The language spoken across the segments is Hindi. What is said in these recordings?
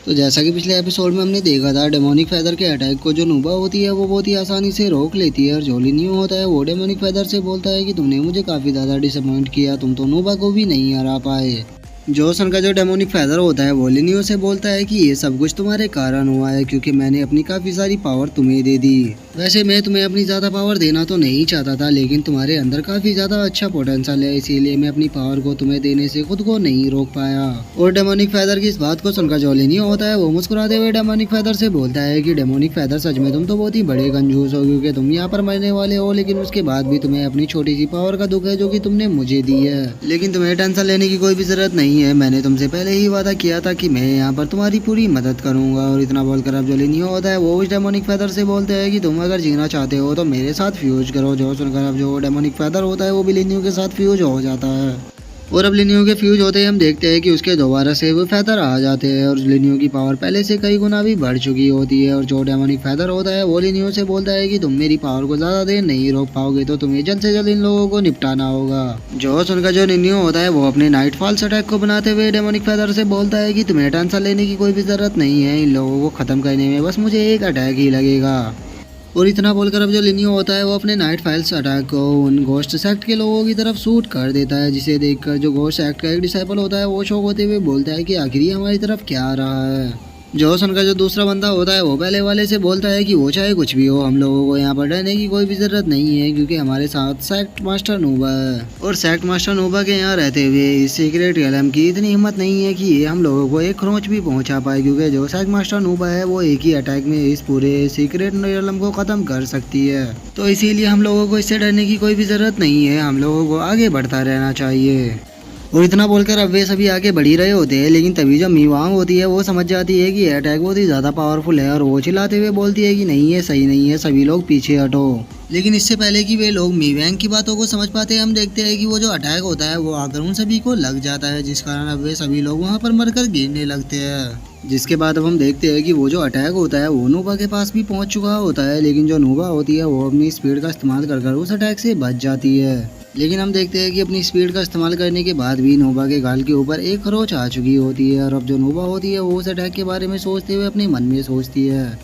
तो जैसा कि पिछले एपिसोड में हमने देखा था, डेमोनिक फेदर के अटैक को जो नूबा होती है वो बहुत ही आसानी से रोक लेती है। और जो लिनियो होता है वो डेमोनिक फेदर से बोलता है कि तुमने मुझे काफ़ी ज़्यादा डिसअपॉइंट किया, तुम तो नूबा को भी नहीं हरा पाए। जोसन का जो डेमोनिक फेदर होता है वो लिनियो से बोलता है कि ये सब कुछ तुम्हारे कारण हुआ है, क्योंकि मैंने अपनी काफ़ी सारी पावर तुम्हें दे दी। वैसे मैं तुम्हें अपनी ज़्यादा पावर देना तो नहीं चाहता था, लेकिन तुम्हारे अंदर काफ़ी ज़्यादा अच्छा पोटेंशियल है, इसीलिए मैं अपनी पावर को तुम्हें देने से खुद को नहीं रोक पाया। और डेमोनिक फेदर की इस बात को सुनकर जो लिनियो होता है वो मुस्कुराते हुए डेमोनिक फेदर से बोलता है कि डेमोनिक फेदर, सच में तुम तो बहुत ही बड़े कंजूस हो, क्योंकि तुम यहाँ पर मरने वाले हो, लेकिन उसके बाद भी तुम्हें अपनी छोटी सी पावर का दुख है जो कि तुमने मुझे दी है। लेकिन तुम्हें टेंशन लेने की कोई भी जरूरत नहीं है, मैंने तुमसे पहले ही वादा किया था कि मैं यहाँ पर तुम्हारी पूरी मदद करूंगा। और इतना बोलकर अब जो लिनियो होता है वो उस डेमोनिक फेदर से बोलते हैं कि तुम अगर जीना चाहते हो तो मेरे साथ फ्यूज करो। जो सुनकर अब जो डेमोनिक फेदर होता है वो भी लिनियो के साथ फ्यूज हो जाता है। और अब लिनियो के फ्यूज होते ही हम देखते हैं कि उसके दोबारा से वो फेदर आ जाते हैं और लिनियो की पावर पहले से कई गुना भी बढ़ चुकी होती है। और जो डेमोनिक फेदर होता है वो लिनियो से बोलता है कि तुम मेरी पावर को ज़्यादा देर नहीं रोक पाओगे, तो तुम्हें जल्द से जल्द इन लोगों को निपटाना होगा। जो सुनकर जो लिनियो होता है वो अपने नाइट फॉल्स अटैक को बनाते हुए डेमोनिक फेदर से बोलता है कि तुम्हें टेंशन लेने की कोई भी ज़रूरत नहीं है, इन लोगों को ख़त्म करने में बस मुझे एक अटैक ही लगेगा। और इतना बोलकर अब जो लिनियो होता है वो अपने नाइट फाइल्स अटैक को उन घोस्ट सेक्ट के लोगों की तरफ शूट कर देता है, जिसे देखकर जो घोस्ट सेक्ट का एक डिसाइपल होता है वो शौक होते हुए बोलता है कि आखिर ये हमारी तरफ क्या आ रहा है। जोसन का जो दूसरा बंदा होता है वो पहले वाले से बोलता है कि वो चाहे कुछ भी हो, हम लोगों को यहाँ पर डरने की कोई भी जरूरत नहीं है, क्योंकि हमारे साथ सेक्ट मास्टर नूबा है। और सेक्ट मास्टर नूबा के यहाँ रहते हुए इस सीक्रेट रियलम की इतनी हिम्मत नहीं है कि ये हम लोगों को एक खरोंच भी पहुँचा पाए, क्योंकि जो सेक्ट मास्टर नूबा है वो एक ही अटैक में इस पूरे सीक्रेट रियलम को ख़त्म कर सकती है। तो इसीलिए हम लोगों को इससे डरने की कोई भी ज़रूरत नहीं है, हम लोगों को आगे बढ़ता रहना चाहिए। और इतना बोलकर अब वे सभी आगे बढ़ ही रहे होते हैं, लेकिन तभी जब मीवांग होती है वो समझ जाती है कि अटैक बहुत ही ज़्यादा पावरफुल है और वो चिल्लाते हुए बोलती है कि नहीं, ये सही नहीं है, सभी लोग पीछे हटो। लेकिन इससे पहले कि वे लोग मीवांग की बातों को समझ पाते हैं, हम देखते हैं कि वो जो अटैक होता है वो आकर उन सभी को लग जाता है, जिस कारण अब वे सभी लोग वहाँ पर मरकर गिरने लगते हैं। जिसके बाद अब हम देखते हैं कि वो जो अटैक होता है वो नूबा के पास भी पहुँच चुका होता है, लेकिन जो नूबा होती है वो अपनी स्पीड का इस्तेमाल कर उस अटैक से बच जाती है। लेकिन हम देखते हैं कि अपनी स्पीड का इस्तेमाल करने के बाद भी नोबा के गाल के ऊपर एक खरोच आ चुकी होती है। और अब जो नोबा होती है वो उस अटैक के बारे में सोचते हुए अपने मन में सोचती है,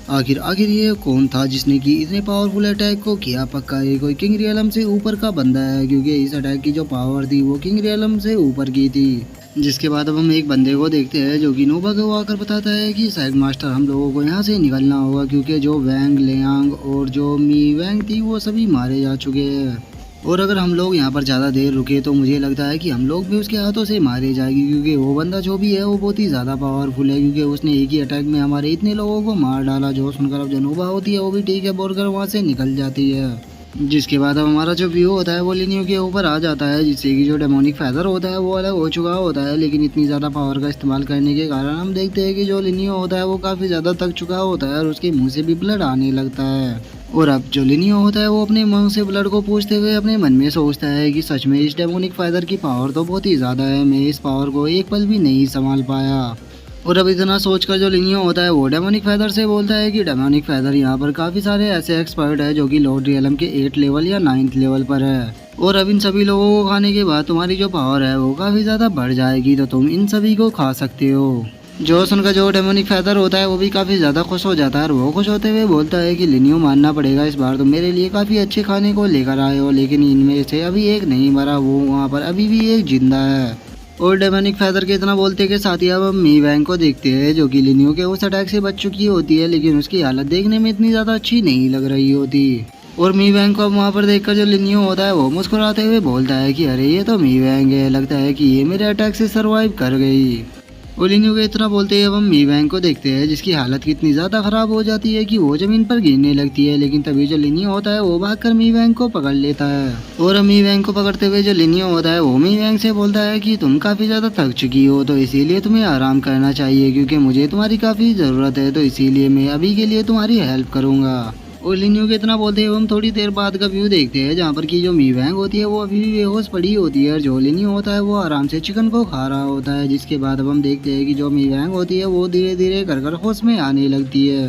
आखिर आखिर ये कौन था जिसने कि इतने पावरफुल अटैक को किया। पक्का ये कोई किंग रियलम से ऊपर का बंदा है, क्योंकि इस अटैक की जो पावर थी वो किंग रियलम से ऊपर की थी। जिसके बाद अब हम एक बंदे को देखते हैं जो कि नोबा को आकर बताता है कि सेक्ट मास्टर, हम लोगों को यहाँ से निकलना होगा, क्योंकि जो वैंग लियांग और जो मी वैंग थी वो सभी मारे जा चुके हैं। और अगर हम लोग यहाँ पर ज़्यादा देर रुके तो मुझे लगता है कि हम लोग भी उसके हाथों से मारे जाएंगे, क्योंकि वो बंदा जो भी है वो बहुत ही ज़्यादा पावरफुल है, क्योंकि उसने एक ही अटैक में हमारे इतने लोगों को मार डाला। जो सुनकर अब जो नोबा होती है वो भी ठीक है बोलकर वहाँ से निकल जाती है। जिसके बाद अब हमारा जो व्यू होता है वो लिनियो के ऊपर आ जाता है, जिससे कि जो डेमोनिक फेदर होता है वो अलग हो चुका होता है। लेकिन इतनी ज़्यादा पावर का इस्तेमाल करने के कारण हम देखते हैं कि जो लिनियो होता है वो काफ़ी ज़्यादा थक चुका होता है और उसके मुंह से भी ब्लड आने लगता है। और अब जो लिनियो होता है वो अपने मुंह से ब्लड को पूछते हुए अपने मन में सोचता है कि सच में इस डेमोनिक फेदर की पावर तो बहुत ही ज़्यादा है, मैं इस पावर को एक पल भी नहीं संभाल पाया। और अब इतना सोचकर जो लिनियो होता है वो डेमोनिक फेदर से बोलता है कि डेमोनिक फेदर, यहाँ पर काफ़ी सारे ऐसे एक्सपर्ट है जो कि लॉर्ड रियलम के 8 लेवल या 9th लेवल पर है। और अब इन सभी लोगों को खाने के बाद तुम्हारी जो पावर है वो काफ़ी ज़्यादा बढ़ जाएगी, तो तुम इन सभी को खा सकते हो। जो सुनकर जो डेमोनिक फेदर होता है वो भी काफ़ी ज़्यादा खुश हो जाता है और वो खुश होते हुए बोलता है कि लिनियो, मानना पड़ेगा इस बार तुम मेरे लिए काफ़ी अच्छे खाने को लेकर आए हो, लेकिन इनमें से अभी एक नहीं मरा, वो वहाँ पर अभी भी एक जिंदा है। और डेमोनिक फेदर के इतना बोलते के साथ ही अब हम मी वैंग को देखते हैं, जो कि लिनियो के उस अटैक से बच चुकी होती है, लेकिन उसकी हालत देखने में इतनी ज़्यादा अच्छी नहीं लग रही होती। और मी वैंग को अब वहाँ पर देखकर जो लिनियो होता है वो मुस्कुराते हुए बोलता है कि अरे ये तो मी वैंग है, लगता है कि ये मेरे अटैक से सर्वाइव कर गई। और लिनियो के इतना बोलते ही अब हम मी वैंग को देखते हैं, जिसकी हालत कितनी ज़्यादा ख़राब हो जाती है कि वो ज़मीन पर गिरने लगती है। लेकिन तभी जो लिनियो होता है वो भागकर मी वैंग को पकड़ लेता है। और मी वैंग को पकड़ते हुए जो लिनियो होता है वो मी वैंग से बोलता है कि तुम काफ़ी ज़्यादा थक चुकी हो, तो इसीलिए तुम्हें आराम करना चाहिए, क्योंकि मुझे तुम्हारी काफ़ी ज़रूरत है, तो इसीलिए मैं अभी के लिए तुम्हारी हेल्प करूँगा। और लिनियो के इतना बोलते हुए हम थोड़ी देर बाद का व्यू देखते हैं, जहाँ पर की जो मी वैंग होती है वो अभी भी बेहोश पड़ी होती है और जो लिनियो होता है वो आराम से चिकन को खा रहा होता है। जिसके बाद अब हम देखते हैं कि जो मी वैंग होती है वो धीरे धीरे कर होश में आने लगती है।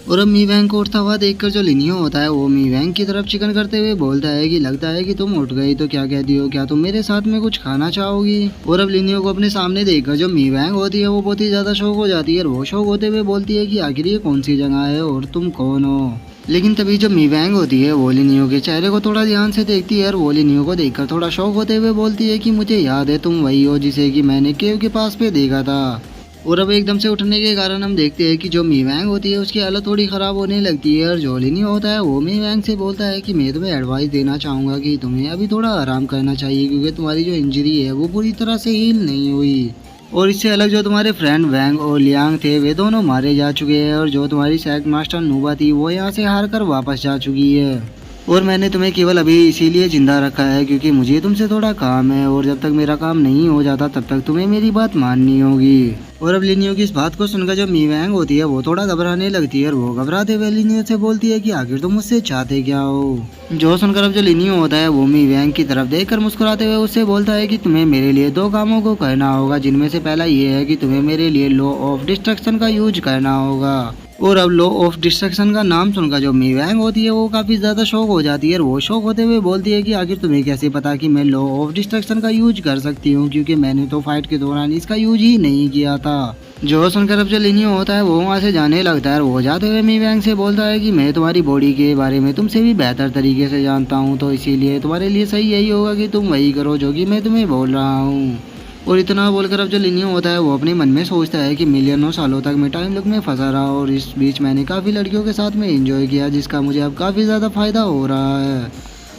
और अब मी वैंग को उठता हुआ देखकर जो लिनियो होता है वो मी वैंग की तरफ चिकन करते हुए बोलता है कि लगता है कि तुम उठ गई तो क्या कहती हो, क्या तुम मेरे साथ में कुछ खाना चाहोगी। और अब लिनियो को अपने सामने देखकर जो मी वैंग होती है वो बहुत ही ज्यादा शौक हो जाती है और वो शौक होते हुए बोलती है कि आखिर ये कौन सी जगह है और तुम कौन हो। लेकिन तभी जो मी वैंग होती है वो लिनियो के चेहरे को थोड़ा ध्यान से देखती है और वो लिनियो को देखकर थोड़ा शौक होते हुए बोलती है कि मुझे याद है तुम वही हो जिसे कि मैंने केव के पास पे देखा था। और अब एकदम से उठने के कारण हम देखते हैं कि जो मी वैंग होती है उसकी हालत थोड़ी ख़राब होने लगती है और जो लिनियो होता है वो मी वैंग से बोलता है कि मैं तुम्हें एडवाइस देना चाहूँगा कि तुम्हें अभी थोड़ा आराम करना चाहिए क्योंकि तुम्हारी जो इंजरी है वो पूरी तरह से हील नहीं हुई। और इससे अलग जो तुम्हारे फ्रेंड वैंग और लियांग थे वे दोनों मारे जा चुके हैं और जो तुम्हारी सैक मास्टर नूबा थी वो यहाँ से हार कर वापस जा चुकी है। और मैंने तुम्हें केवल अभी इसीलिए जिंदा रखा है क्योंकि मुझे तुमसे थोड़ा काम है और जब तक मेरा काम नहीं हो जाता तब तक तुम्हें मेरी बात माननी होगी। और अब लिनियो की इस बात को सुनकर जो मी वैंग होती है वो थोड़ा घबराने लगती है और वो घबराते हुए लिनियो से बोलती है कि आखिर तुम मुझसे चाहते क्या हो। जो सुनकर अब जो लिनियो होता है वो मी वैंग की तरफ देखकर मुस्कुराते हुए उससे बोलता है कि तुम्हें मेरे लिए दो कामों को करना होगा, जिनमें से पहला ये है कि तुम्हें मेरे लिए लॉ ऑफ डिस्ट्रक्शन का यूज करना होगा। और अब लॉ ऑफ डिस्ट्रक्शन का नाम सुनकर जो मी वैंग होती है वो काफी ज्यादा शौक हो जाती है और वो शौक होते हुए बोलती है कि आखिर तुम्हें कैसे पता कि मैं लॉ ऑफ डिस्ट्रक्शन का यूज कर सकती हूँ, क्योंकि मैंने तो फाइट के दौरान इसका यूज ही नहीं किया था। जो सुनकर अब जो लिनियो होता है वो वहाँ से जाने लगता है और वो जाते हुए मी वैंग से बोलता है कि मैं तुम्हारी बॉडी के बारे में तुमसे भी बेहतर तरीके से जानता हूँ, तो इसीलिए तुम्हारे लिए सही यही होगा कि तुम वही करो जो कि मैं तुम्हें बोल रहा हूँ। और इतना बोलकर अब जो लिनियो होता है वो अपने मन में सोचता है कि मिलियनों सालों तक मैं टाइम लूप में फंसा रहा और इस बीच मैंने काफ़ी लड़कियों के साथ में एंजॉय किया जिसका मुझे अब काफ़ी ज़्यादा फ़ायदा हो रहा है।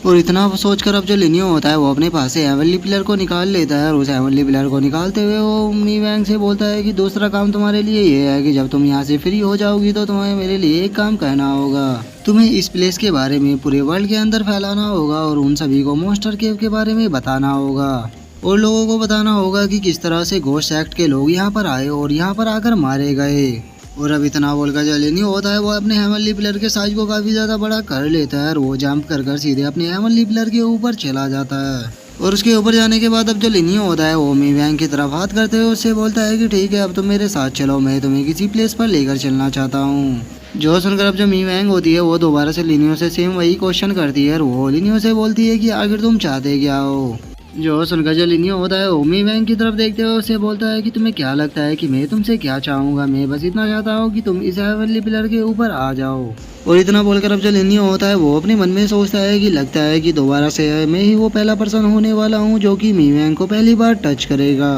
और इतना सोचकर अब जो लिनियो होता है वो अपने पास से हेवनली पिलर को निकाल लेता है और उस हेवनली पिलर को निकालते हुए वो मी वैंग से बोलता है कि दूसरा काम तुम्हारे लिए ये है कि जब तुम यहाँ से फ्री हो जाओगी तो तुम्हें मेरे लिए एक काम करना होगा। तुम्हें इस प्लेस के बारे में पूरे वर्ल्ड के अंदर फैलाना होगा और उन सभी को मॉन्स्टर केव के बारे में बताना होगा और लोगों को बताना होगा कि किस तरह से घोस्ट एक्ट के लोग यहाँ पर आए और यहाँ पर आकर मारे गए। और अब इतना बोलकर जो लिनियो होता है वो अपने हेवनली पिलर के साइज को काफ़ी ज़्यादा बड़ा कर लेता है और वो जंप कर सीधे अपने हेवनली पिलर के ऊपर चला जाता है। और उसके ऊपर जाने के बाद अब जो लिनियो होता है वो मी वैंग की तरफ हाथ करते हुए उससे बोलता है कि ठीक है अब तुम मेरे साथ चलो, मैं तुम्हें किसी प्लेस पर लेकर चलना चाहता हूँ। जो सुनकर अब जो मी वैंग होती है वो दोबारा से लिनियो से सेम वही क्वेश्चन करती है और वो लिनियो से बोलती है कि आखिर तुम चाहते क्या हो। जो सुनकर जो लिनियो होता है वो मी वैंग की तरफ देखते हुए उससे बोलता है कि तुम्हें क्या लगता है कि मैं तुमसे क्या चाहूँगा, मैं बस इतना चाहता हूँ कि तुम इस हेवनली पिलर के ऊपर आ जाओ। और इतना बोलकर अब जो लिनियो होता है वो अपने मन में सोचता है कि लगता है कि दोबारा से मैं ही वो पहला पर्सन होने वाला हूँ जो कि मी वैंग को पहली बार टच करेगा।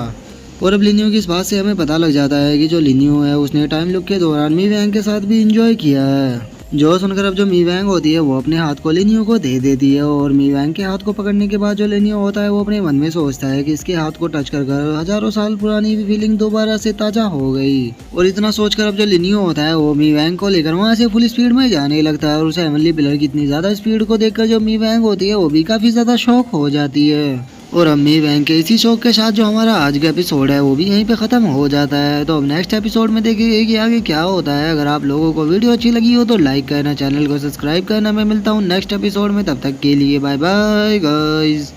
और अब लिनियो की इस बात से हमें पता लग जाता है कि जो लिनियो है उसने टाइम लूप के दौरान मी वैंग के साथ भी इंजॉय किया है। जो सुनकर अब जो मी वैंग होती है वो अपने हाथ को लिनियो को दे देती है और मी वैंग के हाथ को पकड़ने के बाद जो लिनियो होता है वो अपने मन में सोचता है कि इसके हाथ को टच कर हजारों साल पुरानी फीलिंग दोबारा से ताजा हो गई। और इतना सोचकर अब जो लिनियो होता है वो मी वैंग को लेकर वहाँ से फुल स्पीड में जाने लगता है और उस हेवनली पिलर की इतनी ज्यादा स्पीड को देखकर जो मी वैंग होती है वो भी काफी ज्यादा शॉक हो जाती है। और अब मी वैंग के इसी शौक के साथ जो हमारा आज का एपिसोड है वो भी यहीं पे ख़त्म हो जाता है। तो अब नेक्स्ट एपिसोड में देखेंगे कि आगे क्या होता है। अगर आप लोगों को वीडियो अच्छी लगी हो तो लाइक करना, चैनल को सब्सक्राइब करना। मैं मिलता हूँ नेक्स्ट एपिसोड में, तब तक के लिए बाय बाय गाइस।